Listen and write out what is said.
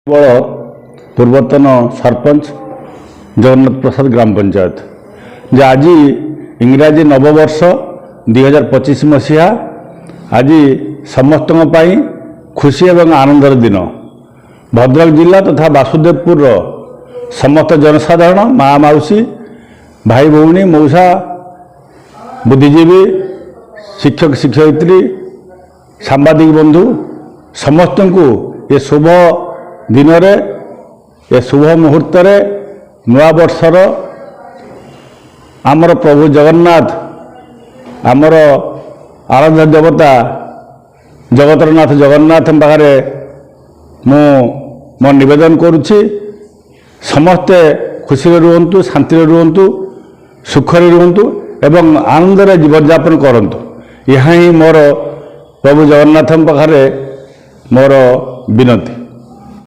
बड़ पूर्वतन सरपंच जगन्नाथ प्रसाद ग्राम पंचायत जे आज इंग्राजी नववर्ष 2025 मसीहा आज समस्त खुशी एवं आनंदर दिन भद्रक जिला तथा वासुदेवपुर समस्त जनसाधारण माँ मौसी भाई भौणी मौसा बुद्धिजीवी शिक्षक शिक्षयित्री सांबादिक बंधु समस्त को ये शुभ दिन ए शुभ मुहूर्त नवा वर्षर आमर प्रभु जगन्नाथ आमर आराध्य देवता जगतरनाथ जगन्नाथ पाखे मो निवेदन करुच्ची समस्ते खुशी रुहतु शांति रुहतु सुखरे रुहतु एवं आनंद जीवन यापन करतु यह ही मोर प्रभु जगन्नाथ पाखे मोर विनती।